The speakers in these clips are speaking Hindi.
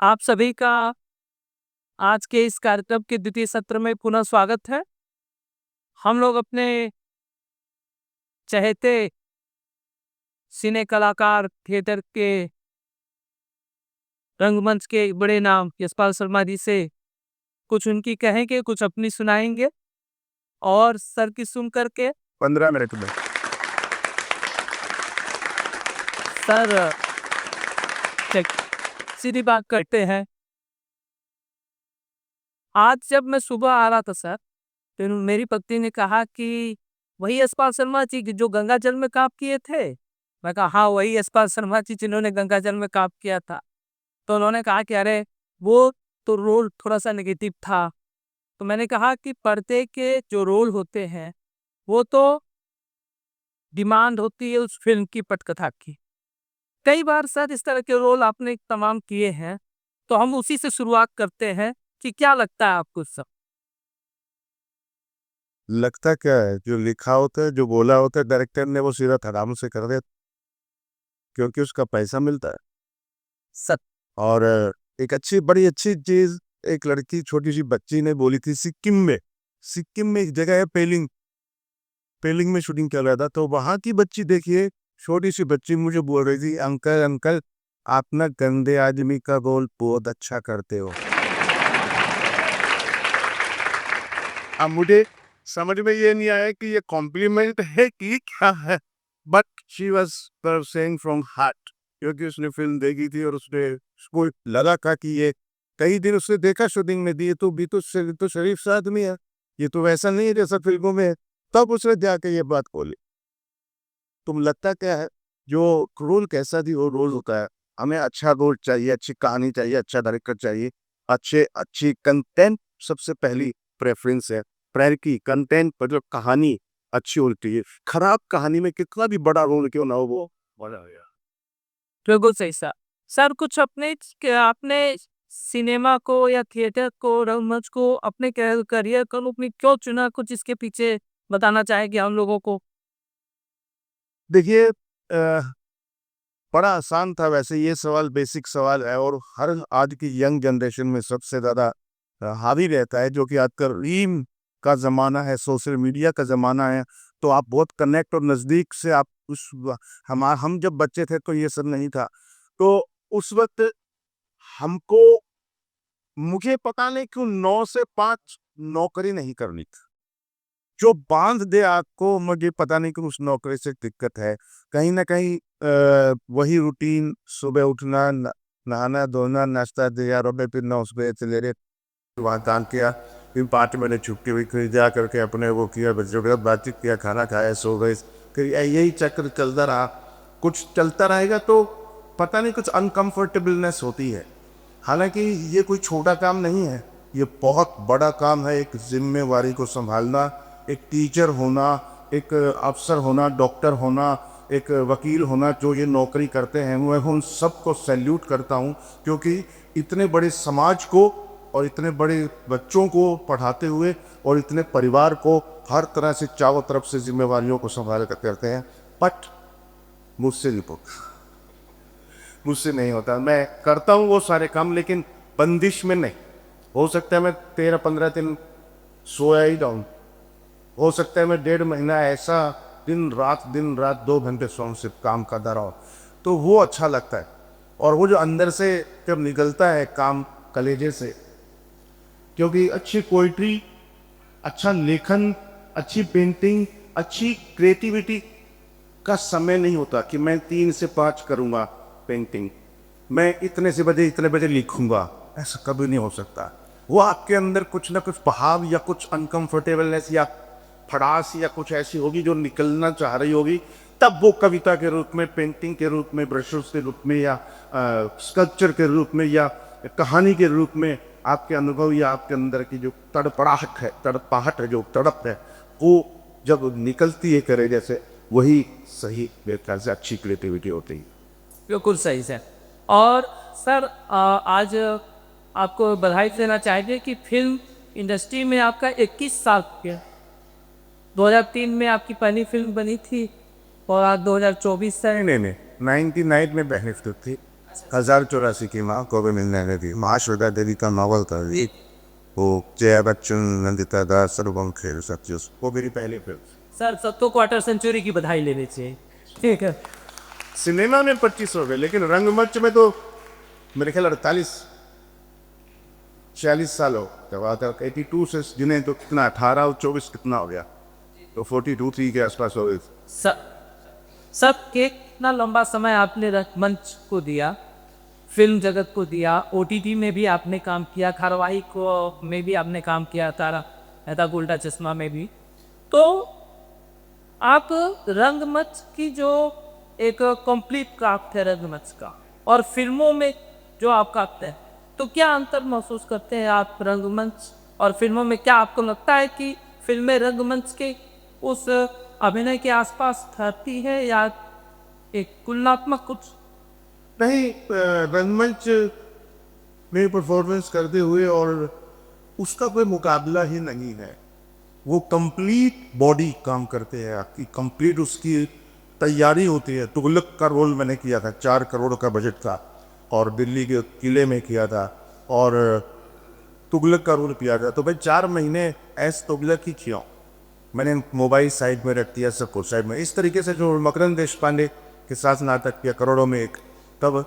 आप सभी का आज के इस कार्यक्रम के द्वितीय सत्र में पुनः स्वागत है। हम लोग अपने चहेते सिने कलाकार, थिएटर के रंगमंच के बड़े नाम यशपाल शर्मा जी से कुछ उनकी कहेंगे, कुछ अपनी सुनाएंगे और सर की सुन करके 15 मिनट में। सर सीधी बात करते हैं। आज जब मैं सुबह आ रहा था सर, तो मेरी पत्नी ने कहा कि वही यशपाल शर्मा जी जो गंगा जल में काम किए थे। मैं कहा हाँ, वही यशपाल शर्मा जी जिन्होंने गंगा जल में काम किया था। तो उन्होंने कहा कि अरे वो तो रोल थोड़ा सा नेगेटिव था। तो मैंने कहा कि पर्दे के जो रोल होते हैं वो तो डिमांड होती है उस फिल्म की पटकथा की। कई बार सर इस तरह के रोल आपने तमाम किए हैं, तो हम उसी से शुरुआत करते हैं कि क्या लगता है आपको सब। लगता क्या है, जो लिखा होता है, जो बोला होता है डायरेक्टर ने, वो सीधा धड़ाम से कर देता, क्योंकि उसका पैसा मिलता है। सत और एक बड़ी अच्छी चीज, एक लड़की, छोटी सी बच्ची ने बोली थी, सिक्किम में एक जगह है पेलिंग। पेलिंग में शूटिंग चल रहा था, तो वहां की बच्ची देखिए, छोटी सी बच्ची मुझे बोल रही थी, अंकल अंकल आप ना गंदे आदमी का रोल बहुत अच्छा करते हो। अब मुझे समझ में ये नहीं आया कि ये कॉम्प्लीमेंट है कि क्या है, but she was saying from heart, क्योंकि उसने फिल्म देखी थी और उसको लगा था कि ये कई दिन उसने देखा शूटिंग में, दिए तो भी तो शरीफ सा आदमी है, ये तो वैसा नहीं है जैसा फिल्मों में है। तब उसने जाके ये बात बोली। तुम लगता क्या है, जो रोल कैसा भी हो रोल होता है, हमें अच्छा रोल चाहिए, अच्छी कहानी चाहिए, अच्छा डायरेक्टर चाहिए, अच्छी कंटेंट सबसे पहली प्रेफरेंस है। प्रायोरिटी कंटेंट पर, जो कहानी अच्छी होनी चाहिए। खराब कहानी में कितना भी बड़ा रोल क्यों ना हो, वो मजा आएगा। बिल्कुल सही सर। सर कुछ अपने सिनेमा को या थिएटर को, रंगमंच को, अपने करियर को अपनी क्यों चुना, कुछ इसके पीछे बताना चाहेंगे हम लोगों को। देखिए, बड़ा आसान था वैसे, ये सवाल बेसिक सवाल है और हर आज की यंग जनरेशन में सबसे ज़्यादा हावी रहता है, जो कि आजकल रील का ज़माना है, सोशल मीडिया का ज़माना है। तो आप बहुत कनेक्ट और नज़दीक से आप हम जब बच्चे थे तो ये सब नहीं था। तो उस वक्त हमको, मुझे पता नहीं क्यों 9 से 5 नौकरी नहीं करनी थी, जो बांध दे आपको, मुझे पता नहीं कि उस नौकरी से दिक्कत है। कहीं ना कहीं वही रूटीन, सुबह उठना, नहाना धोना, नाश्ता दिया, रोटे फिर 9 बजे चले गए, वहाँ काम किया, फिर 5 महीने छुट्टी हुई, फिर जा करके अपने वो किया, बच्चों के साथ बातचीत किया, खाना खाया, सो गए। फिर यही चक्र चलता रहा। कुछ चलता रहेगा तो पता नहीं, कुछ अनकंफर्टेबलनेस होती है। हालांकि ये कोई छोटा काम नहीं है, ये बहुत बड़ा काम है। एक जिम्मेवारी को संभालना, एक टीचर होना, एक अफसर होना, डॉक्टर होना, एक वकील होना, जो ये नौकरी करते हैं, मैं उन सबको सैल्यूट करता हूँ, क्योंकि इतने बड़े समाज को और इतने बड़े बच्चों को पढ़ाते हुए और इतने परिवार को हर तरह से चारों तरफ से जिम्मेवारियों को संभाल कर करते हैं। बट मुझसे नहीं होता, मुझसे नहीं होता। मैं करता हूँ वो सारे काम, लेकिन बंदिश में नहीं। हो सकता है मैं 13-15 दिन सोया ही जाऊँ, हो सकता है मैं 1.5 महीना ऐसा दिन रात 2 घंटे सोऊं, सिर्फ काम करता रहो, तो वो अच्छा लगता है। और वो जो अंदर से जब निकलता है काम कलेजे से, क्योंकि अच्छी पोइट्री, अच्छा लेखन, अच्छी पेंटिंग, अच्छी क्रिएटिविटी का समय नहीं होता कि मैं 3 से 5 करूँगा पेंटिंग, मैं इतने बजे लिखूँगा, ऐसा कभी नहीं हो सकता। वो आपके अंदर कुछ ना कुछ बहाव या कुछ अनकंफर्टेबलनेस या फड़ास या कुछ ऐसी होगी जो निकलना चाह रही होगी, तब वो कविता के रूप में, पेंटिंग के रूप में, ब्रशेस के रूप में, या स्कल्पचर के रूप में, या कहानी के रूप में आपके अनुभव या आपके अंदर की जो तड़पाहट है, जो तड़प है, वो जब निकलती है करे जैसे, वही सही मेरे ख्याल से अच्छी क्रिएटिविटी होती है। बिल्कुल सही सर। और सर आज आपको बधाई देना चाहेंगे कि फिल्म इंडस्ट्री में आपका 21 साल हो गया। 2003 में आपकी पहली फिल्म बनी थी और आज 2024 से। नहीं नहीं नहीं, 99 में पहली फिल्म थी। 1084 की माँ को भी मिलने आने थी। महाश्वेता देवी का नॉवल था ये। वो जया बच्चन, नंदिता दास, सर्वम खेल सत्य, वो मेरी पहली फिल्म। सर सबको क्वार्टर सेंचुरी की बधाई लेनी चाहिए। ठीक है। सिनेमा में 25 हो गए, लेकिन रंगमंच में तो मेरे ख्याल 48-46 साल हो गया। 82 से जिन्हें तो कितना 18 और 24 कितना हो गया, तो 42-3 के आसपास हो गए। सब के इतना लंबा समय आपने रंगमंच को दिया, फिल्म जगत को दिया, ओटीटी में भी आपने काम किया, धारावाहिक को में भी आपने काम किया, तारा मेहता का उल्टा चश्मा में भी। तो आप रंगमंच की जो एक कंप्लीट क्राफ्ट है रंगमंच का, और फिल्मों में जो आप काटते हैं, तो क्या अंतर महसूस करते हैं आप रंगमंच और फिल्मों में? क्या आपको लगता है कि फिल्में रंगमंच के उस अभिनय के आसपास ठहरती है, या एक तुलनात्मक कुछ? नहीं, रंगमंच में परफॉर्मेंस करते हुए और उसका कोई मुकाबला ही नहीं है। वो कंप्लीट बॉडी काम करते हैं आपकी, कंप्लीट उसकी तैयारी होती है। तुगलक का रोल मैंने किया था, 4 करोड़ का बजट था, और दिल्ली के किले में किया था, और तुगलक का रोल किया था। तो भाई 4 महीने एस तुगलक ही किया। मैंने मोबाइल साइड में रख दिया, सब कुछ साइड में। इस तरीके से जो मकरंद देशपांडे के साथ नाटक किया करोड़ों में एक, तब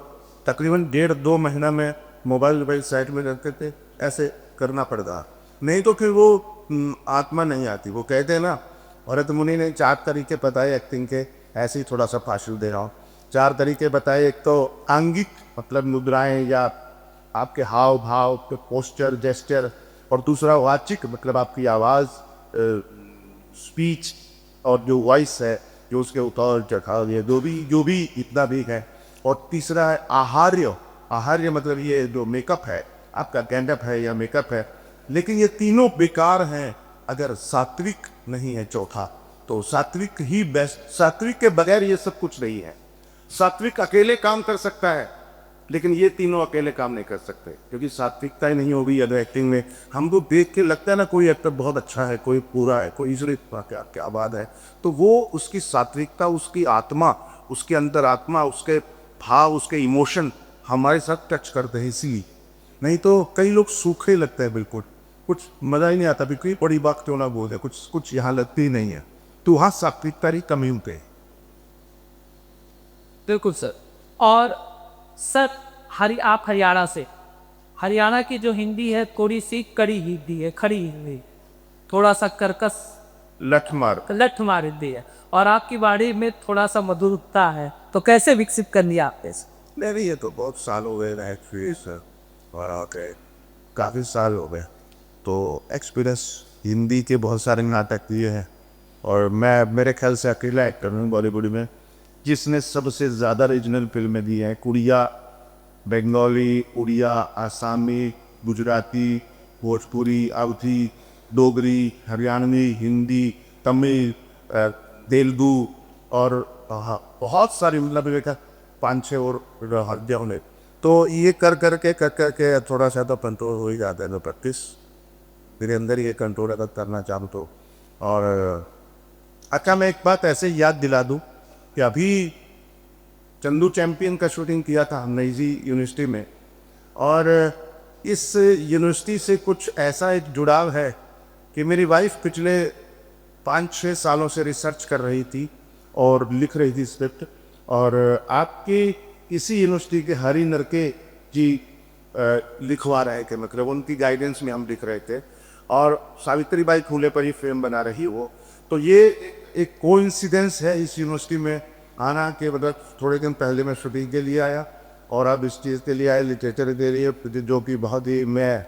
तकरीबन 1.5-2 महीना में मोबाइल साइड में रखते थे, ऐसे करना पड़ता। नहीं तो फिर वो आत्मा नहीं आती। वो कहते हैं ना, भरत मुनि ने 4 तरीके बताए एक्टिंग के, ऐसे ही थोड़ा सा भाषण दे रहा हूँ। 4 तरीके बताए। एक तो आंगिक, मतलब मुद्राएं या आपके हाव भाव, पोस्चर, जेस्चर, और दूसरा वाचिक, मतलब आपकी आवाज़, स्पीच, और जो वॉइस है, जो उसके उतार चढ़ाव, ये जो भी इतना भी है। और तीसरा है आहार्य। आहार्य मतलब ये जो मेकअप है, आपका गेटअप है या मेकअप है। लेकिन ये तीनों बेकार हैं अगर सात्विक नहीं है चौथा। तो सात्विक ही बेस्ट। सात्विक के बगैर ये सब कुछ नहीं है। सात्विक अकेले काम कर सकता है, लेकिन ये तीनों अकेले काम नहीं कर सकते, क्योंकि सात्विकता ही नहीं होगी अगर एक्टिंग में। हमको देख के लगता है ना, कोई एक्टर बहुत अच्छा है, कोई पूरा है, कोई इसलिए क्या क्या बात है, तो वो उसकी सात्विकता, उसकी आत्मा, उसके अंदर आत्मा, उसके भाव, उसके इमोशन हमारे साथ टच करते हैं इसीलिए। नहीं तो कई लोग सूखे लगते हैं, बिल्कुल कुछ मज़ा ही नहीं आता। भी कोई बड़ी बात क्यों ना बोले, कुछ यहाँ लगती ही नहीं है। तो वहाँ सात्विकता ही कमी होते हैं। बिल्कुल सर। और सर, आप हरियाणा से, हरियाणा की जो हिंदी है थोड़ी सी कड़ी हिंदी है, खड़ी हिंदी, थोड़ा सा कर्कश, लठमार हिंदी है, और आपकी वाणी में थोड़ा सा मधुरता है। तो कैसे विकसित कर लिया आपने? नहीं, ये तो बहुत साल हो गए रहे सर, और काफ़ी साल हो गए। तो एक्सपीरियंस, हिंदी के बहुत सारे नाटक दिए हैं, और मैं मेरे ख्याल से अकेला एक्टर हूँ बॉलीवुड में जिसने सबसे ज़्यादा रीजनल फिल्में दी हैं। उड़िया, बंगाली, उड़िया, आसामी, गुजराती, भोजपुरी, अवधी, डोगरी, हरियाणवी, हिंदी, तमिल, तेलुगु, और बहुत सारी, मतलब देखा 5-6 और हत्या होने। तो ये कर के थोड़ा सा तो कंट्रोल हो ही जाता है। तो प्रैक्टिस मेरे अंदर ये कंट्रोल अगर करना चाहूँ तो। और अच्छा, मैं एक बात ऐसे याद दिला दूँ कि अभी चंदू चैंपियन का शूटिंग किया था हमने इसी यूनिवर्सिटी में, और इस यूनिवर्सिटी से कुछ ऐसा एक जुड़ाव है कि मेरी वाइफ पिछले 5-6 सालों से रिसर्च कर रही थी और लिख रही थी स्क्रिप्ट, और आपकी इसी यूनिवर्सिटी के हरी नरके जी लिखवा रहे थे, मतलब उनकी गाइडेंस में हम लिख रहे थे, और सावित्रीबाई फूले पर ही फिल्म बना रही वो। तो ये एक कोइंसिडेंस है इस यूनिवर्सिटी में आना के, मतलब थोड़े दिन पहले मैं शूटिंग के लिए आया, और अब इस चीज़ के लिए आया, लिटरेचर के लिए, जो कि बहुत ही, मैं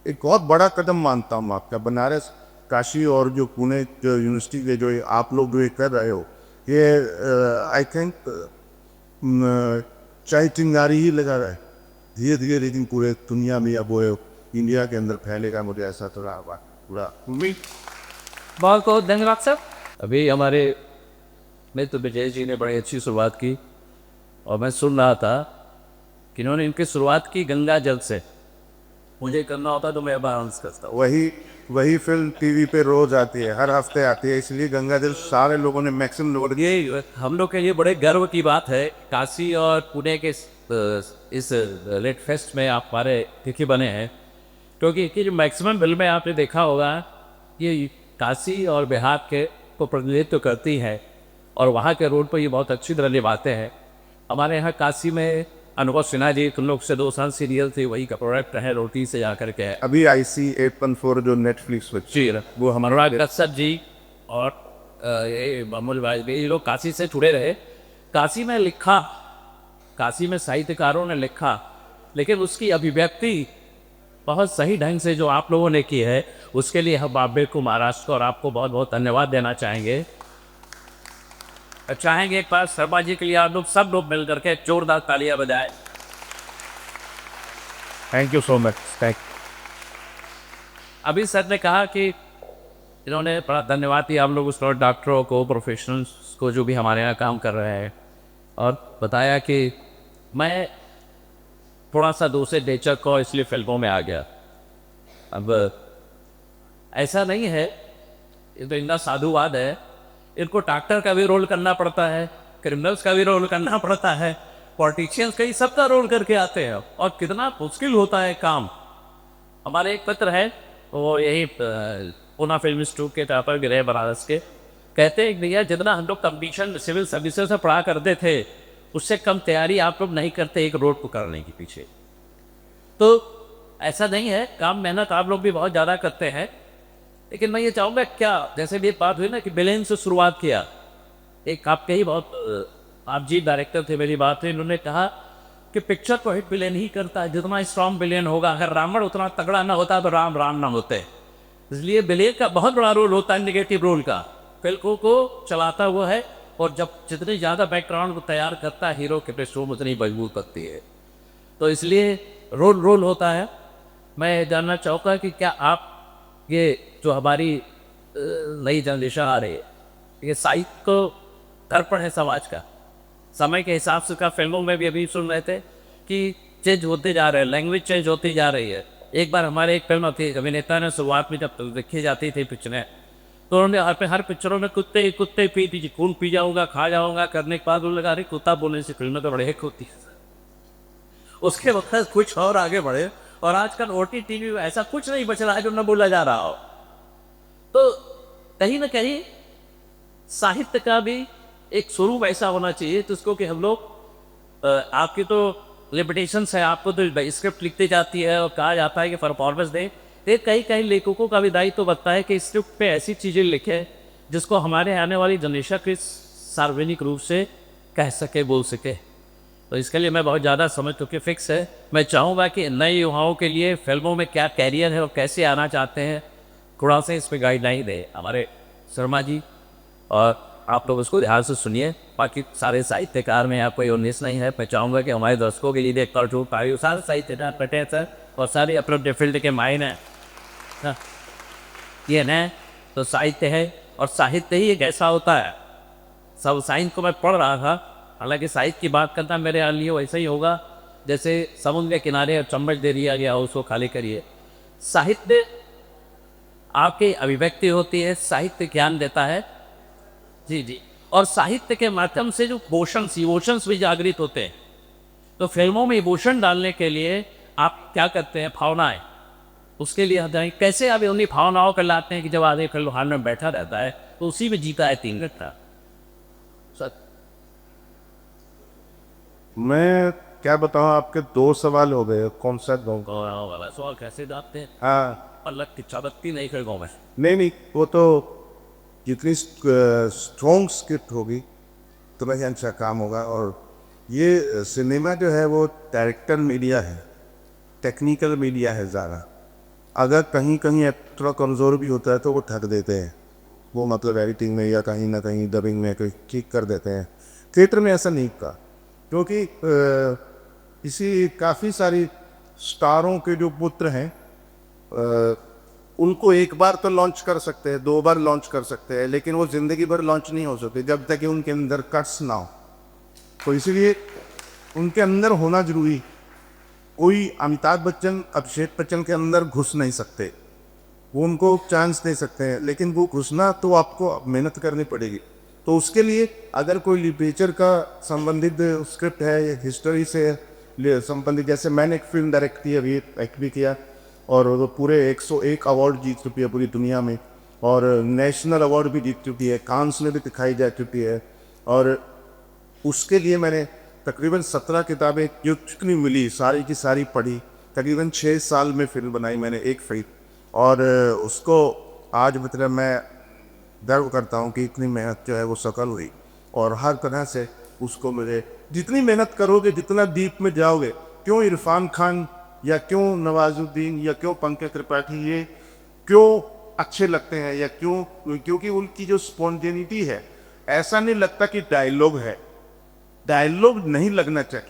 एक बहुत बड़ा कदम मानता हूँ आपका। बनारस, काशी और जो पुणे जो यूनिवर्सिटी के जो आप लोग जो ये कर रहे हो, ये आई थिंक चाहे चिंगारी ही लगा रहा है धीरे धीरे, लेकिन पूरे दुनिया में अब वो इंडिया के अंदर फैलेगा, मुझे ऐसा थोड़ा पूरा उम्मीद। बहुत बहुत धन्यवाद सर। अभी हमारे मित्र विजय जी ने बड़ी अच्छी शुरुआत की, और मैं सुन रहा था कि इन्होंने इनकी शुरुआत की गंगा जल से। मुझे करना होता तो मैं अनाउंस करता हूँ। वही फिल्म टीवी पे रोज आती है, हर हफ्ते आती है, इसलिए गंगा जल सारे लोगों ने, मैक्सिमम लोगों ने। ये हम लोग के लिए बड़े गर्व की बात है, काशी और पुणे के इस लेट फेस्ट में आप हमारे तिथि बने हैं, क्योंकि कि जो मैक्सिमम फिल्में आपने देखा होगा ये काशी और बिहार के को प्रतिनिधित्व करती है और वहाँ के रोड पर ये बहुत अच्छी तरह निभाते हैं। हमारे यहाँ काशी में अनुभव सिन्हा जी, तुम लोग से 2 साल सीरियल थे, वही का प्रोडक्ट है, रोटी से जाकर के अभी IC 814 जो नेटफ्लिक्स पर जी, वो हमारा रसद जी और ये अमूल भाई ये लोग काशी से जुड़े रहे। काशी में लिखा, काशी में साहित्यकारों ने लिखा, लेकिन उसकी अभिव्यक्ति बहुत सही ढंग से जो आप लोगों ने की है, उसके लिए हम बॉम्बे को, महाराष्ट्र को और आपको बहुत बहुत धन्यवाद देना चाहेंगे। चाहेंगे एक बार शर्मा जी के लिए आप लोग सब लोग मिल करके जोरदार तालियां बजाएं। Thank you so much. Thank अभी सर ने कहा कि इन्होंने बड़ा धन्यवाद दिया हम लोग उस डॉक्टरों को, प्रोफेशनल्स को जो भी हमारे यहाँ काम कर रहे हैं, और बताया कि मैं थोड़ा सा दूसरे नेचर को इसलिए फिल्मों में आ गया। अब ऐसा नहीं है, ये तो इतना साधुवाद है, इनको डॉक्टर का भी रोल करना पड़ता है, क्रिमिनल्स का भी रोल करना पड़ता है, पॉलिटिशियंस का ही सबका रोल करके आते हैं, और कितना मुश्किल होता है काम। हमारे एक पत्र है, वो यही पूना फिल्म इंस्टीट्यूट के टापर गृह बनारस के, कहते हैं भैया जितना हम लोग कंपटीशन सिविल सर्विसेज से पढ़ा करते थे उससे कम तैयारी आप लोग नहीं करते एक रोड को करने के पीछे। तो ऐसा नहीं है, काम मेहनत आप लोग भी बहुत ज़्यादा करते हैं, लेकिन मैं ये चाहूँगा क्या, जैसे भी बात हुई ना कि विलेन से शुरुआत किया, एक आपके ही बहुत आप जी डायरेक्टर थे, मेरी बात हुई, इन्होंने कहा कि पिक्चर को हिट विलेन ही करता है, जितना स्ट्रॉन्ग विलेन होगा। अगर रावण उतना तगड़ा ना होता तो राम राम ना होते, इसलिए विलेन का बहुत बड़ा रोल होता है, निगेटिव रोल का, फिल्मों को चलाता हुआ है, और जब जितनी ज़्यादा बैकग्राउंड को तैयार करता है हीरो के पृष्ठभूमि उतनी मजबूत करती है, तो इसलिए रोल होता है। मैं जानना चाहूँगा कि क्या आप ये जो हमारी नई जनरेशन आ रही है, ये साहित्य को दर्पण है समाज का, समय के हिसाब से का फिल्मों में भी अभी सुन रहे थे कि चेंज होते जा रहे हैं, लैंग्वेज चेंज होती जा रही है। एक बार हमारे एक फिल्म थी, अभिनेता ने शुरुआत में जब देखी जाती थी पिक्चरें, तो उन्होंने हर पिक्चरों में कुत्ते कुत्ते पी दीजिए, खून पी जाऊँगा, खा जाऊँगा करने के बाद उन्होंने कहा अरे कुत्ता बोलने से फिल्में तो बड़े हिट होती है। उसके वक्त कुछ और आगे बढ़े, और आजकल OTT में ऐसा कुछ नहीं बच रहा है जो न बोला जा रहा हो। तो कहीं ना कहीं साहित्य का भी एक स्वरूप ऐसा होना चाहिए जिसको कि हम लोग आपकी तो लिमिटेशंस है, आपको तो स्क्रिप्ट लिखती जाती है और कहा जाता है कि परफॉर्मेंस दें, कई कई लेखकों का भी दायित्व बनता है कि स्क्रिप्ट पे ऐसी चीज़ें लिखें जिसको हमारे आने वाली जनरेशन के सार्वजनिक रूप से कह सके, बोल सके। तो इसके लिए मैं बहुत ज़्यादा समझ चुके फिक्स है। मैं चाहूँगा कि नए युवाओं के लिए फिल्मों में क्या कैरियर है और कैसे आना चाहते हैं, थोड़ा सा इसमें गाइडलाइन दे हमारे शर्मा जी, और आप लोग उसको ध्यान से सुनिए। बाकी सारे साहित्यकार में आप कोई 19 नहीं है, मैं चाहूँगा कि हमारे दर्शकों के लिए एक जो पाई सारे साहित्यकार बैठे हैं सर, और सारे अपने फील्ड के माइन हैं ना, ये न तो साहित्य है, और साहित्य ही एक ऐसा होता है, सब साइंस को मैं पढ़ रहा था, हालांकि साहित्य की बात करना मेरे लिए वैसा ही होगा जैसे समुद्र के किनारे चम्मच दे दिया गया हो उसको खाली करिए। साहित्य आपकी अभिव्यक्ति होती है, साहित्य ज्ञान देता है जी, और साहित्य के माध्यम से जो इमोशंस भी जागृत होते हैं। तो फिल्मों में इमोशन डालने के लिए आप क्या करते हैं, भावनाएं, उसके लिए हम जाएंगे कैसे आप उन्हीं भावनाओं को लाते हैं कि जब आदमी फिल्म हॉल में बैठा रहता है तो उसी में जीता है 3 घंटा। मैं क्या बताऊं, आपके 2 सवाल हो गए, कौन सा दो? सवाल कैसे जाते हैं? हाँ, अलग की चाबत्ती नहीं कर गाँव में। नहीं, वो तो जितनी स्ट्रॉन्ग स्क्रिप्ट होगी उतना ही अच्छा काम होगा। और ये सिनेमा जो है वो डायरेक्टर मीडिया है, टेक्निकल मीडिया है ज़्यादा। अगर कहीं कहीं थोड़ा कमज़ोर भी होता है तो वो ठग देते हैं, वो मतलब एडिटिंग में या कहीं ना कहीं डबिंग में कोई ठीक कर देते हैं। थिएटर में ऐसा नहीं था, क्योंकि इसी काफ़ी सारी स्टारों के जो पुत्र हैं उनको एक बार तो लॉन्च कर सकते हैं, 2 बार लॉन्च कर सकते हैं, लेकिन वो ज़िंदगी भर लॉन्च नहीं हो सकते जब तक कि उनके अंदर कट्स ना हो। तो इसलिए उनके अंदर होना जरूरी। कोई अमिताभ बच्चन अभिषेक बच्चन के अंदर घुस नहीं सकते, वो उनको चांस दे सकते हैं, लेकिन वो घुसना तो आपको मेहनत करनी पड़ेगी। तो उसके लिए अगर कोई लिटरेचर का संबंधित स्क्रिप्ट है या हिस्ट्री से संबंधित, जैसे मैंने एक फिल्म डायरेक्ट की अभी, एक्ट भी किया, और वो पूरे 101 अवार्ड जीत चुकी है पूरी दुनिया में, और नेशनल अवार्ड भी जीत चुकी है, कांस में भी दिखाई जा चुकी है। और उसके लिए मैंने तकरीबन 17 किताबें जो जितनी मिली सारी की सारी पढ़ी। तकरीबन 6 साल में फिल्म बनाई मैंने एक फिल्म, और उसको आज मतलब मैं गर्व करता हूँ कि इतनी मेहनत जो है वो सफल हुई। और हर तरह से उसको मुझे, जितनी मेहनत करोगे जितना डीप में जाओगे, क्यों इरफान खान या क्यों नवाजुद्दीन या क्यों पंकज त्रिपाठी ये क्यों अच्छे लगते हैं, या क्यों, क्योंकि उनकी जो स्पॉन्टेनिटी है, ऐसा नहीं लगता कि डायलॉग है, डायलॉग नहीं लगना चाहिए।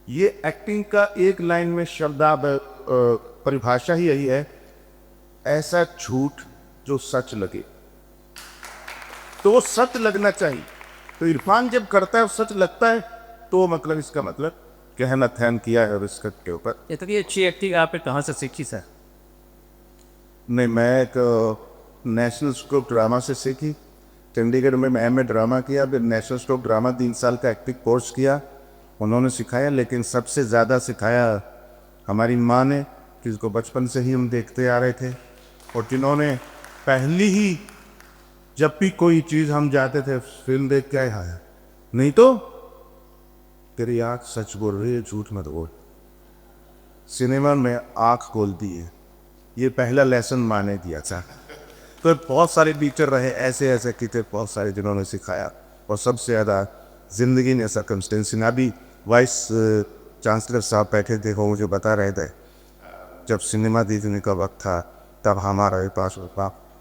ये एक्टिंग का एक लाइन में शब्दाब परिभाषा ही यही है, ऐसा झूठ जो सच लगे। तो वो सच लगना चाहिए। तो इरफान जब करता है सच लगता है, तो मतलब इसका मतलब गहन अध्ययन किया है इसके के ऊपर। इतनी अच्छी एक्टिंग आपने कहाँ से सीखी सर? नहीं, मैं एक नेशनल स्कूल ड्रामा से सीखी। चंडीगढ़ में मैं एमए ड्रामा किया, फिर नेशनल स्कूल ड्रामा 3 साल का एक्टिंग कोर्स किया, उन्होंने सिखाया। लेकिन सबसे ज़्यादा सिखाया हमारी माँ ने, जिसको बचपन से ही हम देखते आ रहे थे, और जिन्होंने पहली ही जब भी कोई चीज़ हम जाते थे फिल्म देख के आया, नहीं तो तेरी आँख सच बोल रही है, झूठ मत बोल। सिनेमा में आँख खोलती है, ये पहला लेसन माँ ने दिया था। तो बहुत सारे टीचर रहे, ऐसे ऐसे टीचर बहुत सारे जिन्होंने सिखाया। और सबसे ज़्यादा ज़िंदगी ने सर्कमस्टेंस, अभी वाइस चांसलर साहब बैठे थे, वो मुझे बता रहे थे जब सिनेमा देखने का वक्त था तब हमारे पास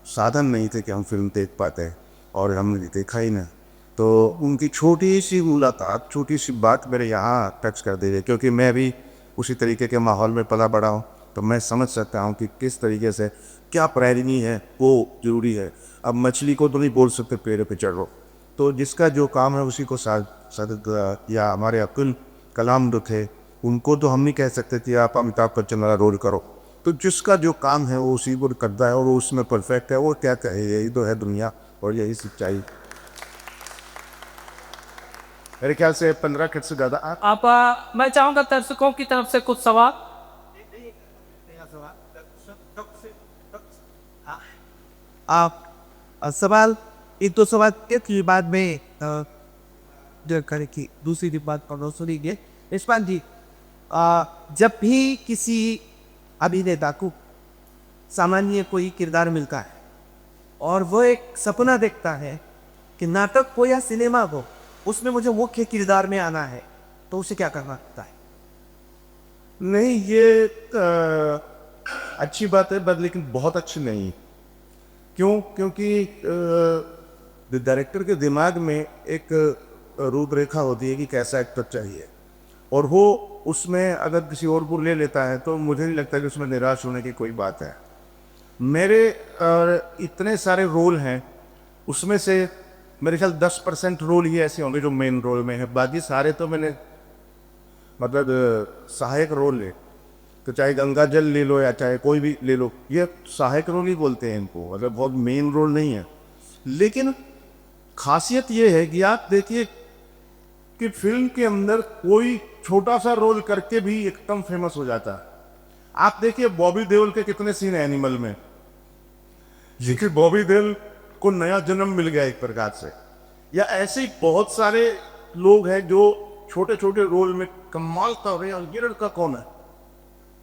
साधन नहीं थे कि हम फिल्म देख पाते, और हमने देखा ही ना। तो उनकी छोटी सी मुलाकात, छोटी सी बात मेरे यहाँ टच कर दे रही है, क्योंकि मैं भी उसी तरीके के माहौल में पला बड़ा हूँ। तो मैं समझ सकता हूँ कि किस तरीके से क्या प्रेरणा है वो ज़रूरी है। अब मछली को तो नहीं बोल सकते पेड़ पे चढ़ो, तो जिसका जो काम है उसी को साथ, या हमारे अब्दुल कलाम जो थे, उनको तो हम नहीं कह सकते कि आप अमिताभ बच्चन वाला रोल करो। तो जिसका जो काम है वो उसी को करता है, और वो उसमें परफेक्ट है। वो क्या कहे, यही तो है दुनिया और यही सच्चाई। मेरे ख्याल से 15 मिनट से ज़्यादा आप मैं चाहूंगा दर्शकों की तरफ से कुछ सवाल। आप सवाल, एक दो सवाल के बाद में जो करे की दूसरी बात करना सुनिए। यशपाल जी, जब भी किसी अभिनेता को सामान्य कोई किरदार मिलता है और वो एक सपना देखता है कि नाटक हो या सिनेमा हो, उसमें मुझे मुख्य किरदार में आना है, तो उसे क्या करना पड़ता है? नहीं, ये अच्छी बात है, बट लेकिन बहुत अच्छी नहीं। क्यों? क्योंकि डायरेक्टर के दिमाग में एक रूपरेखा होती है कि कैसा एक्टर चाहिए, और वो उसमें अगर किसी और को ले लेता है तो मुझे नहीं लगता कि उसमें निराश होने की कोई बात है। मेरे इतने सारे रोल हैं, उसमें से मेरे ख्याल 10% रोल ही ऐसे होंगे जो मेन रोल में है, बाकी सारे तो मैंने मतलब सहायक रोल है। तो चाहे गंगा जल ले लो या चाहे कोई भी ले लो, ये सहायक रोल ही बोलते हैं इनको, मतलब बहुत मेन रोल नहीं है। लेकिन खासियत ये है कि आप देखिए कि फिल्म के अंदर कोई छोटा सा रोल करके भी एकदम फेमस हो जाता है। आप देखिए बॉबी देओल के कितने सीन है एनिमल में, जिसके बॉबी देओल को नया जन्म मिल गया एक प्रकार से। या ऐसे ही बहुत सारे लोग हैं जो छोटे छोटे रोल में कमाल कर रहे हैं, और ये लड़का कौन है,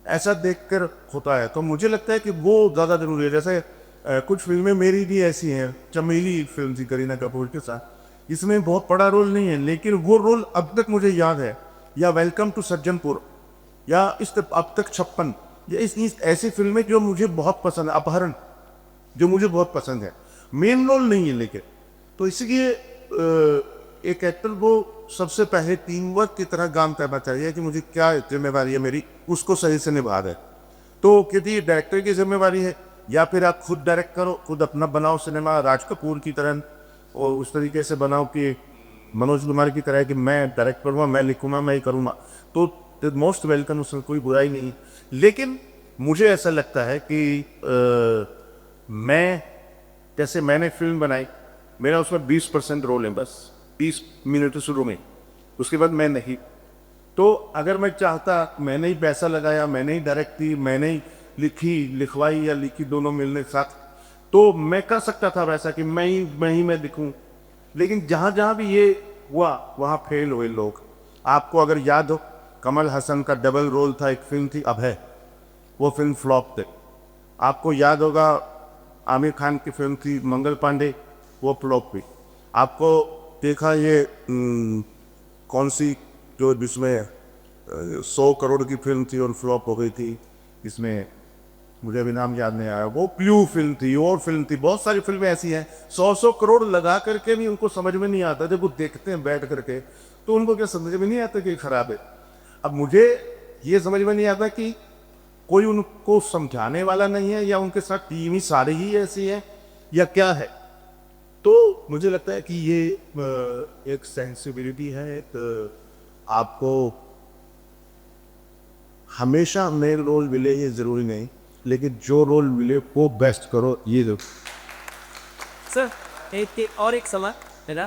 ऐसा देखकर होता है। तो मुझे लगता है कि वो ज़्यादा जरूरी है। जैसे कुछ फिल्में मेरी भी ऐसी हैं, चमेली फिल्म थी करीना कपूर के साथ, इसमें बहुत बड़ा रोल नहीं है, लेकिन वो रोल अब तक मुझे याद है। या वेलकम टू सज्जनपुर, या इस अब तक 56, या इस ऐसी फिल्में जो मुझे बहुत पसंद है, अपहरण जो मुझे बहुत पसंद है, मेन रोल नहीं है लेकिन। तो इसलिए एक एक्टर को सबसे पहले टीम वर्क की तरह काम करना चाहिए कि मुझे क्या जिम्मेवारी है मेरी, उसको सही से निभा दे। तो क्योंकि डायरेक्टर की जिम्मेवारी है, या फिर आप खुद डायरेक्ट करो, खुद अपना बनाओ सिनेमा राज कपूर की तरह, और उस तरीके से बनाओ कि मनोज कुमार की तरह कि मैं डायरेक्ट करूँगा, मैं लिखूँगा, मैं ही करूँगा, तो मोस्ट वेलकम, उसमें कोई बुराई नहीं। लेकिन मुझे ऐसा लगता है कि मैं, जैसे मैंने फिल्म बनाई, मेरा उसमें 20% रोल है, बस 20 मिनट शुरू में, उसके बाद मैं नहीं। तो अगर मैं चाहता, मैंने ही पैसा लगाया, मैंने ही डायरेक्ट की, मैंने ही लिखी, लिखवाई या लिखी दोनों मिलने के साथ, तो मैं कर सकता था वैसा कि मैं लिखूं। लेकिन जहाँ जहाँ भी ये हुआ वहाँ फेल हुए लोग। आपको अगर याद हो, कमल हसन का डबल रोल था, एक फिल्म थी अभय, वो फिल्म फ्लॉप थी। आपको याद होगा आमिर खान की फिल्म थी मंगल पांडे, वो फ्लॉप हुई। आपको देखा ये कौन सी जो जिसमें 100 करोड़ की फिल्म थी और फ्लॉप हो गई थी, इसमें मुझे अभी नाम याद नहीं आया, वो ब्लू फिल्म थी और फिल्म थी। बहुत सारी फिल्में ऐसी हैं 100 करोड़ लगा करके भी उनको समझ में नहीं आता। जब वो देखते हैं बैठ करके तो उनको क्या समझ में नहीं आता कि खराब है। अब मुझे ये समझ में नहीं आता कि कोई उनको समझाने वाला नहीं है या उनके साथ टीम ही सारी ही ऐसी है या क्या है। तो मुझे लगता है कि ये एक सेंसिबिलिटी है। आपको हमेशा मेन रोल मिले ये ज़रूरी नहीं, लेकिन जो रोल मिले वो बेस्ट करो, ये दो। सर और एक सवाल मेरा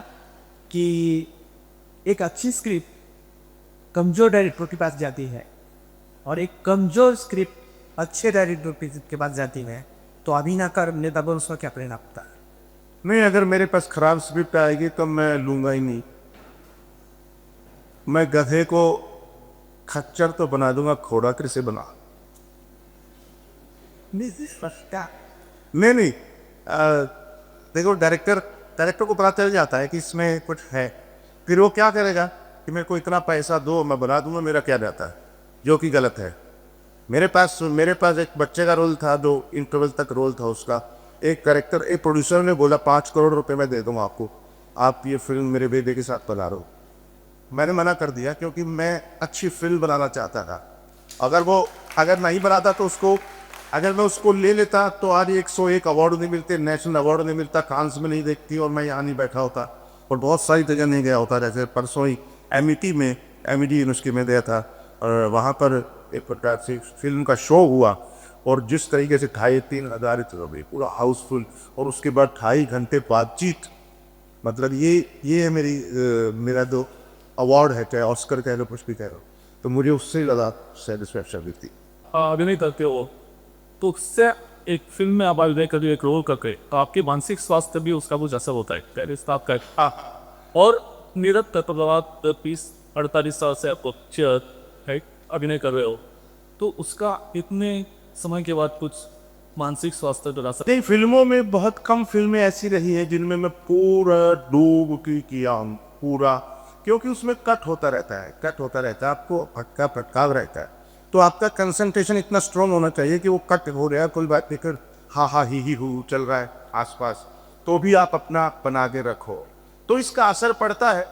कि एक अच्छी स्क्रिप्ट कमज़ोर डायरेक्टर के पास जाती है और एक कमज़ोर स्क्रिप्ट अच्छे डायरेक्टर के पास जाती है, तो अभिनयकार नेता पर उसका क्या परिणाम होता है? नहीं, अगर मेरे पास खराब स्क्रिप्ट आएगी तो मैं लूँगा ही नहीं। मैं गधे को खच्चर तो बना दूंगा, घोड़ा कैसे बना। नहीं, देखो डायरेक्टर को पता चल जाता है कि इसमें कुछ है, फिर वो क्या करेगा कि मेरे को इतना पैसा दो मैं बना दूंगा, मेरा क्या जाता है, जो कि गलत है। मेरे पास एक बच्चे का रोल था, जो इंटरवल तक रोल था उसका। एक प्रोड्यूसर ने बोला 5 करोड़ रुपए मैं दे दूंगा आपको, आप ये फिल्म मेरे बेटे के साथ बना रहे हो। मैंने मना कर दिया क्योंकि मैं अच्छी फिल्म बनाना चाहता था। अगर नहीं बनाता तो अगर मैं उसको ले लेता तो आज 101 अवार्ड नहीं मिलते, नेशनल अवार्ड नहीं मिलता, कांस में नहीं देखती और मैं यहाँ नहीं बैठा होता और बहुत सारी जगह नहीं गया होता। जैसे परसों ही एमिटी यूनिवर्सिटी में गया था और वहाँ पर एक प्रकार से फिल्म का शो हुआ और जिस तरीके से 2,500-3,000 पूरा हाउसफुल, और उसके बाद 2.5 घंटे बातचीत। मतलब ये है मेरा जो अवार्ड है, चाहे ऑस्कर कह लो कुछ भी कह लो, तो मुझे उससे ज़्यादा सेटिस्फैक्शन मिलती। अभिनय करते हो तो उससे एक फिल्म में आप अभिनय कर एक रोल करके तो आपके मानसिक स्वास्थ्य भी उसका कुछ असर होता है, पहले स्टाफ का। हाँ, और निरंतर आप 30-48 साल से आपको अभिनय कर रहे हो, तो उसका इतने समय के बाद कुछ मानसिक स्वास्थ्य तो रहा। नहीं, फिल्मों में बहुत कम फिल्में ऐसी रही हैं जिनमें मैं पूरा डूब की किया हूँ पूरा, क्योंकि उसमें कट होता रहता है, आपको फटकाव रहता है। तो आपका कंसंट्रेशन इतना स्ट्रॉन्ग होना चाहिए कि वो कट हो रहा है, कोई बात नहीं कर, हा ही हु चल रहा है आसपास, तो भी आप अपना बना के रखो। तो इसका असर पड़ता है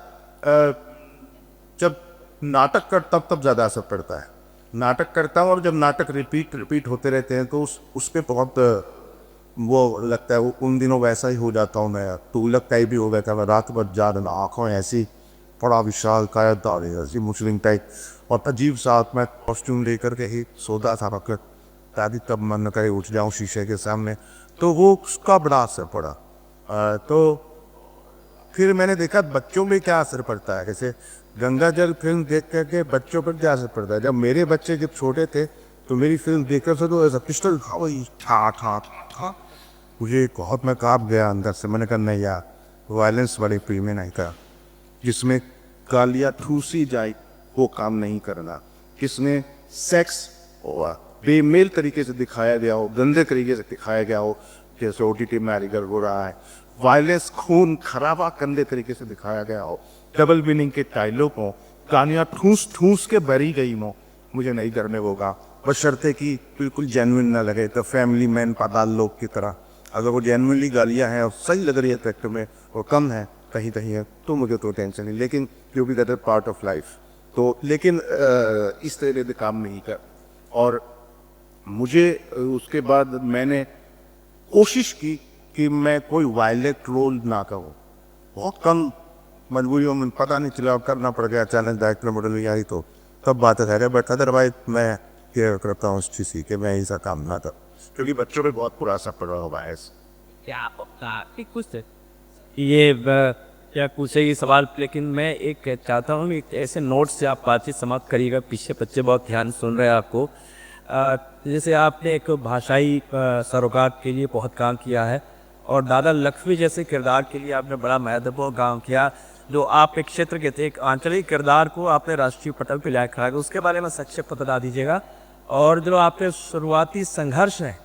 जब नाटक कर, तब ज़्यादा असर पड़ता है। नाटक करता हूँ और जब नाटक रिपीट होते रहते हैं तो उस पर बहुत वो लगता है। वो उन दिनों वैसा ही हो जाता हूँ मैं, तुगलक टाइप भी हो गया था मैं, रात भर जाग, आँखों ऐसी बड़ा विशाल कायद दाढ़ी ऐसी मुस्लिम टाइप, और अजीब सा मैं कॉस्ट्यूम लेकर के ही सोता था पकड़, ताकि तब मन करे उठ जाऊँ शीशे के सामने। तो वो उसका बड़ा असर पड़ा। तो फिर मैंने देखा बच्चों में क्या असर पड़ता है। जैसे गंगा जल फिल्म देख करके बच्चों पर क्या असर पड़ता है। जब मेरे बच्चे जब छोटे थे तो मेरी फिल्म देखकर से तो ऐसा पिस्टल था, मुझे बहुत मैं काँप गया अंदर से। मैंने कहा नहीं यार, वायलेंस वाली फिल्में नहीं था, जिसमें गालियाँ ठूसी जाए वो काम नहीं करना, जिसमें सेक्स बेमेल तरीके से दिखाया गया हो, गंदे तरीके से दिखाया गया हो, जैसे OTT में आजकल हो रहा है, वायलेंस खून खराबा गंदे तरीके से दिखाया गया हो, डबल मीनिंग के डायलॉग हो, गालियाँ ठूस के भरी गई हो, मुझे नहीं करने होगा, बशर्ते कि बिल्कुल जेन्युइन ना लगे। तो फैमिली मैन पाताल लोग की तरह अगर वो जेन्युइनली गालियाँ हैं और सही लग रही है ट्रैक्टर में और कम है कहीं है तो मुझे तो टेंशन नहीं, लेकिन क्योंकि that is part of life. तो लेकिन इस तरह से काम नहीं कर। और मुझे उसके बाद मैंने कोशिश की कि मैं कोई वायलेंट रोल ना करूँ। बहुत कम मजबूरियों में पता नहीं चला, करना पड़ गया अचानक, डायरेक्टर मॉडल आई तो तब बात है। बट अदरवाइज मैं केयर करता हूँ उस चीज़ की मैं ऐसा काम ना करूँ, क्योंकि बच्चों पे बहुत बुरा असर पड़ रहा होगा। ये या पूछेगी सवाल, लेकिन मैं एक चाहता हूँ कि ऐसे नोट से आप बातचीत समाप्त करिएगा। पीछे बच्चे बहुत ध्यान सुन रहे हैं आपको। जैसे आपने एक भाषाई सरोकार के लिए बहुत काम किया है और दादा लक्ष्मी जैसे किरदार के लिए आपने बड़ा महत्वपूर्ण काम किया, जो आप एक क्षेत्र के थे, एक आंचलिक किरदार को आपने राष्ट्रीय पटल पर लाया खड़ा, उसके बारे में संक्षिप्त बता दीजिएगा। और जो आपके शुरुआती संघर्ष हैं,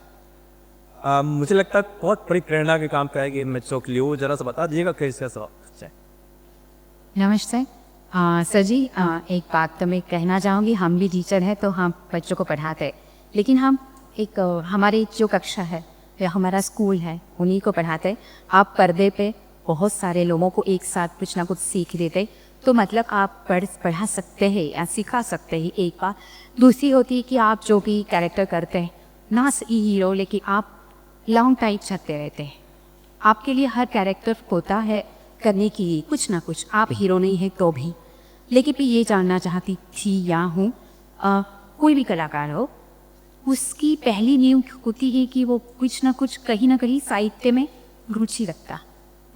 मुझे लगता है बहुत बड़ी प्रेरणा के काम करेगी इन बच्चों के लिए, वो जरा सा बता दीजिएगा कैसे सब। नमस्ते सर जी, एक बात तो मैं कहना चाहूँगी, हम भी टीचर हैं तो हम बच्चों को पढ़ाते हैं, लेकिन हम एक हमारी जो कक्षा है या हमारा स्कूल है उन्हीं को पढ़ाते हैं। आप पर्दे पे बहुत सारे लोगों को एक साथ कुछ ना कुछ सीख देते, तो मतलब आप पढ़ा सकते हैं या सिखा सकते हैं एक बात। दूसरी होती है कि आप जो भी कैरेक्टर करते हैं, ना सही हीरो, लेकिन आप लॉन्ग टाइम चलते रहते हैं। आपके लिए हर कैरेक्टर होता है करने की कुछ ना कुछ, आप हीरो नहीं है तो भी। लेकिन मैं ये जानना चाहती थी या हूँ, कोई भी कलाकार हो, उसकी पहली नींव होती है कि वो कुछ ना कुछ कहीं ना कहीं साहित्य में रुचि रखता,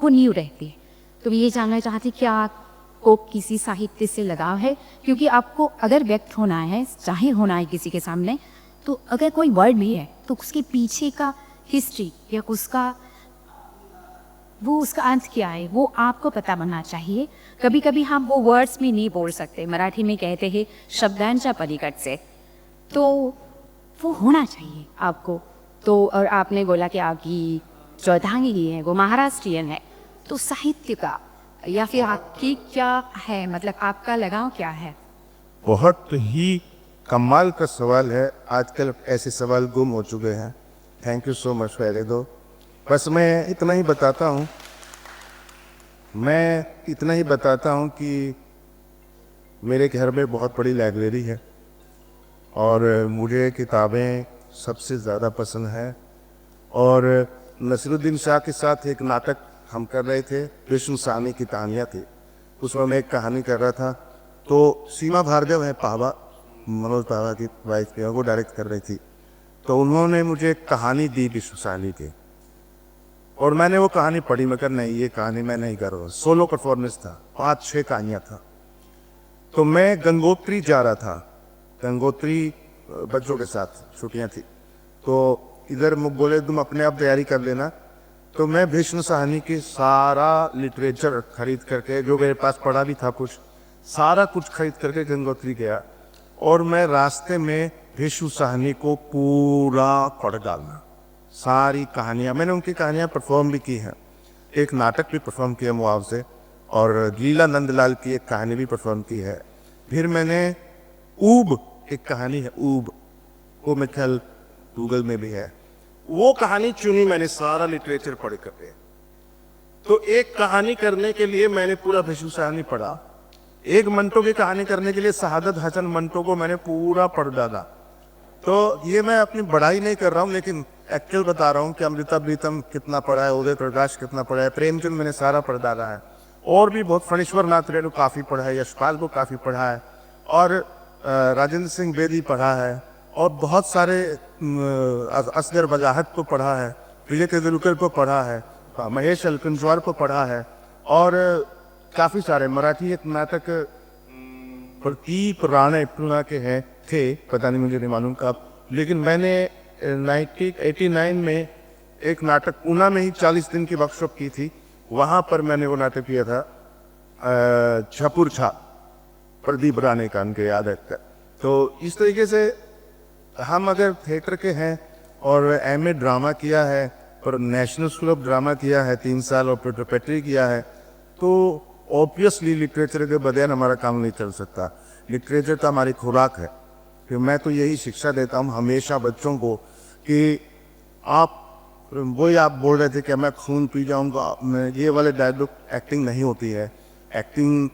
वो नींव रहती है। तो मैं ये जानना चाहती क्या आपको किसी साहित्य से लगाव है? क्योंकि आपको अगर व्यक्त होना है, चाहे होना है किसी के सामने, तो अगर कोई वर्ड भी है तो उसके पीछे का हिस्ट्री या उसका अंत क्या है वो आपको पता बनना चाहिए। कभी कभी हम वो वर्ड्स में नहीं बोल सकते, मराठी में कहते हैं शब्दांच्या पलीकड से, तो वो होना चाहिए आपको। तो और आपने बोला कि आपकी जो अर्धांगिनी है वो महाराष्ट्रियन है, तो साहित्य का या फिर आपकी क्या है, मतलब आपका लगाव क्या है? बहुत ही कमाल का सवाल है। आजकल ऐसे सवाल गुम हो चुके हैं। Thank you so much. पहले दो बस मैं इतना ही बताता हूँ कि मेरे घर में बहुत बड़ी लाइब्रेरी है और मुझे किताबें सबसे ज़्यादा पसंद है। और नसीरुद्दीन शाह के साथ एक नाटक हम कर रहे थे, विष्णु साहनी की कहानियाँ थी, उसमें मैं एक कहानी कर रहा था। तो सीमा भार्गव है पावा, मनोज पावा की वाइफ है, वो डायरेक्ट कर रही थी। तो उन्होंने मुझे एक कहानी दी विष्णु साहनी की और मैंने वो कहानी पढ़ी, मगर नहीं, ये कहानी मैं नहीं कर रहा। सोलो परफॉर्मेंस था, 5-6 कहानियाँ था। तो मैं गंगोत्री जा रहा था, गंगोत्री बच्चों के साथ, छुट्टियाँ थी। तो इधर बोले तुम अपने आप तैयारी कर लेना। तो मैं विष्णु साहनी की सारा लिटरेचर खरीद करके, जो मेरे पास पढ़ा भी था कुछ, सारा कुछ खरीद करके गंगोत्री गया और मैं रास्ते में विष्णु साहनी को पूरा पढ़ डालना, सारी कहानियाँ। मैंने उनकी कहानियाँ परफॉर्म भी की हैं, एक नाटक भी परफॉर्म किया मुआवजे, और लीला नंदलाल की एक कहानी भी परफॉर्म की है। फिर मैंने ऊब, एक कहानी है ऊब, वो मेरे ख्याल गूगल में भी है, वो कहानी चुनी मैंने, सारा लिटरेचर पढ़ करके। तो एक कहानी करने के लिए मैंने पूरा विष्णु साहनी पढ़ा। एक मंटो की कहानी करने के लिए शहादत हसन मंटो को मैंने पूरा पढ़ डाला। तो ये मैं अपनी बढ़ाई नहीं कर रहा हूँ, लेकिन एक्चुअल बता रहा हूँ कि अमृता प्रीतम कितना पढ़ा है, उदय प्रकाश कितना पढ़ा है, प्रेमचंद मैंने सारा पढ़ डाला है। और भी बहुत, फणीश्वर नाथ रेणु काफ़ी पढ़ा है, यशपाल को काफ़ी पढ़ा है, और राजेंद्र सिंह बेदी पढ़ा है, और बहुत सारे असगर वजाहत को पढ़ा है, विजय तेंदुलकर को पढ़ा है, महेश अलकुंचवार को पढ़ा है, और काफ़ी सारे मराठी एक नाटक प्रदीप राणे पुना के हैं थे, पता नहीं, मुझे नहीं मालूम कब, लेकिन मैंने 1989 में एक नाटक पूना में ही 40 दिन की वर्कशॉप की थी, वहाँ पर मैंने वो नाटक किया था, छपुर छा, प्रदीप राणे का, उनके याद है। तो इस तरीके से हम अगर थिएटर के हैं और एमए ड्रामा किया है और नेशनल स्कूल ऑफ ड्रामा किया है 3 साल और प्रोपेट्री किया है, तो ऑब्वियसली लिटरेचर के बगैर हमारा काम नहीं चल सकता। लिटरेचर तो हमारी खुराक है। फिर मैं तो यही शिक्षा देता हूँ हमेशा बच्चों को कि आप, वही आप बोल रहे थे कि मैं खून पी जाऊँगा, ये वाले डायलॉग एक्टिंग नहीं होती है, एक्टिंग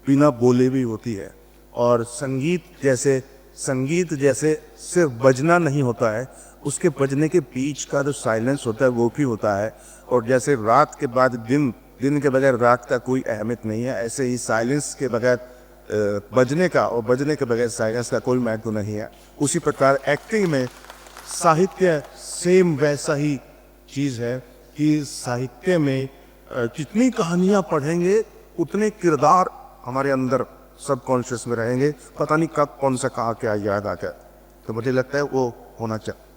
बिना बोले भी होती है। और संगीत जैसे सिर्फ बजना नहीं होता है, उसके बजने के बीच का जो साइलेंस होता है वो भी होता है। और जैसे रात के बाद दिन के बगैर रात का कोई अहमियत नहीं है, ऐसे ही साइलेंस के बगैर बजने का और बजने के बगैर साइलेंस का कोई महत्व नहीं है। उसी प्रकार एक्टिंग में साहित्य सेम वैसा ही चीज़ है कि साहित्य में जितनी कहानियाँ पढ़ेंगे उतने किरदार हमारे अंदर सबकॉन्शियस में रहेंगे, पता नहीं कब कौन सा कहाँ क्या याद आ जाए। तो मुझे लगता है वो होना चाहिए।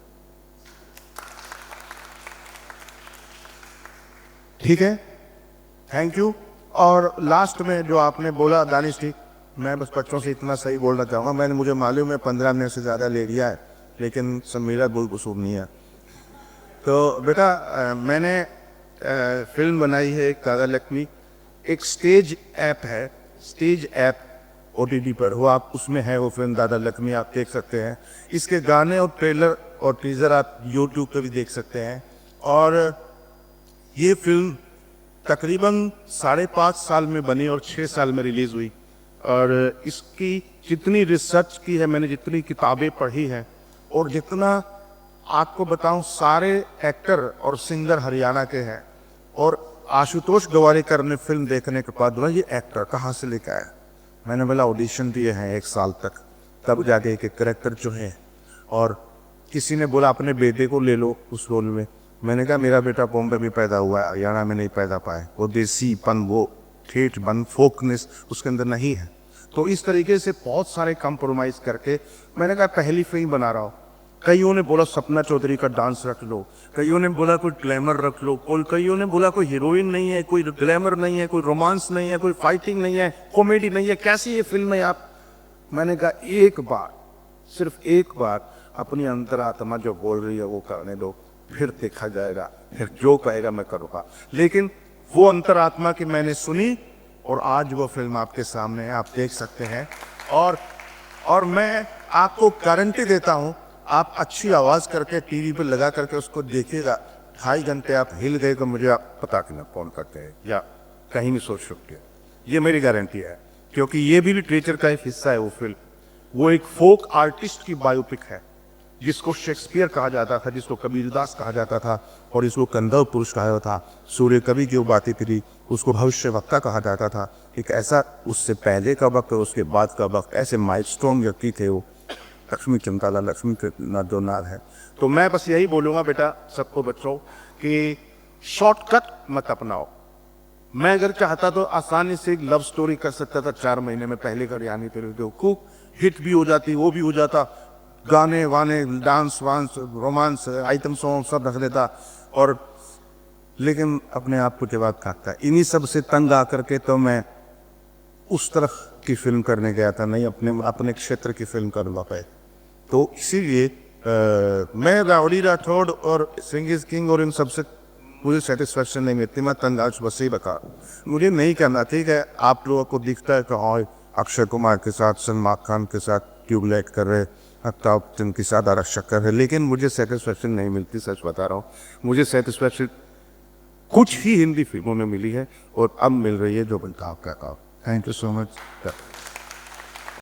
ठीक है, थैंक यू। और लास्ट में जो आपने बोला दानिश जी, मैं बस बच्चों से इतना सही बोलना चाहूँगा, मैंने मुझे मालूम है 15 मिनट से ज़्यादा ले लिया है, लेकिन सब मेरा कोई कसूर नहीं है। तो बेटा मैंने फिल्म बनाई है एक दादा लक्ष्मी, एक स्टेज ऐप है, स्टेज ऐप OTT पर, वो आप उसमें है वो फिल्म दादा लक्ष्मी, आप देख सकते हैं। इसके गाने और ट्रेलर और टीज़र आप YouTube पर भी देख सकते हैं। और ये फिल्म तकरीबन 5.5 साल में बनी और 6 साल में रिलीज़ हुई। और इसकी जितनी रिसर्च की है मैंने, जितनी किताबें पढ़ी हैं, और जितना आपको बताऊं, सारे एक्टर और सिंगर हरियाणा के हैं। और आशुतोष गवारीकर ने फिल्म देखने के बाद बोला ये एक्टर कहाँ से लेकर आया। मैंने बोला ऑडिशन दिए हैं 1 साल तक, तब जाके एक करेक्टर जो है। और किसी ने बोला अपने बेटे को ले लो उस रोल में। मैंने कहा मेरा बेटा बॉम्बे में पैदा हुआ है, हरियाणा में नहीं पैदा पाए, वो देसीपन, वो ठेठपन, फोकनेस उसके अंदर नहीं है। तो इस तरीके से बहुत सारे कंप्रोमाइज़ करके मैंने कहा पहली फिल्म बना रहा हूँ। कईयों ने बोला सपना चौधरी का डांस रख लो, कईयों ने बोला कोई ग्लैमर रख लो, कईयों ने बोला कोई हीरोइन नहीं है, कोई ग्लैमर नहीं है, कोई रोमांस नहीं है, कोई फाइटिंग नहीं है, कॉमेडी नहीं है, कैसी ये फिल्म है आप। मैंने कहा एक बार, सिर्फ एक बार अपनी अंतरात्मा जो बोल रही है वो करने दो, फिर देखा जाएगा, फिर जो कहेगा मैं करूँगा। लेकिन वो अंतरात्मा की मैंने सुनी और आज वो फिल्म आपके सामने है, आप देख सकते हैं। और मैं आपको गारंटी देता हूँ, आप अच्छी आवाज़ करके टीवी पे लगा करके उसको देखिएगा, 2.5 घंटे आप हिल गए तो मुझे आप पता कि ना फोन करते हैं या कहीं नहीं सोच सकते। ये मेरी गारंटी है, क्योंकि ये भी लिटरेचर का एक हिस्सा है वो फिल्म। वो एक फोक आर्टिस्ट की बायोपिक है, जिसको शेक्सपियर कहा जाता था, जिसको कबीरदास कहा जाता था, और इसको कंदव पुरुष कहा था। सूर्य कवि की वो बातें थी, उसको भविष्य वक्ता कहा जाता था। एक ऐसा उससे पहले का वक्त और उसके बाद का वक्त, ऐसे माइलस्टोन व्यक्ति थे वो। लक्ष्मी चंताला, लक्ष्मी के जो नाद है। तो मैं बस यही बोलूँगा बेटा सबको, बच्चों, कि शॉर्टकट मत अपनाओ। मैं अगर चाहता तो आसानी से एक लव स्टोरी कर सकता था 4 महीने में, पहले करियानी तेरे खूब हिट भी हो जाती, वो भी हो जाता, गाने वाने, डांस वांस, रोमांस, आइटम सॉन्ग सब रख देता। और लेकिन अपने आप को जवाब खाता, इन्हीं सब से तंग आकर के तो मैं उस तरफ की फिल्म करने गया था, नहीं अपने क्षेत्र की फिल्म करवा पाए। तो इसीलिए मैं राउडी राठौड़ और सिंह इज किंग और इन सबसे मुझे सेटिस्फेक्शन नहीं मिलती। मैं तंग आज बस ही बता, मुझे नहीं करना। ठीक है, आप लोगों को दिखता है कि हाँ अक्षय कुमार के साथ, सलमान खान के साथ ट्यूबलाइट कर रहे, अमिताभ बच्चन के साथ आरक्षक कर रहे, लेकिन मुझे सेटिस्फेक्शन नहीं मिलती, सच बता रहा हूँ। मुझे सेटिस्फेक्शन कुछ ही हिंदी फिल्मों में मिली है और अब मिल रही है, जो बनता आपका काम। Thank you so much.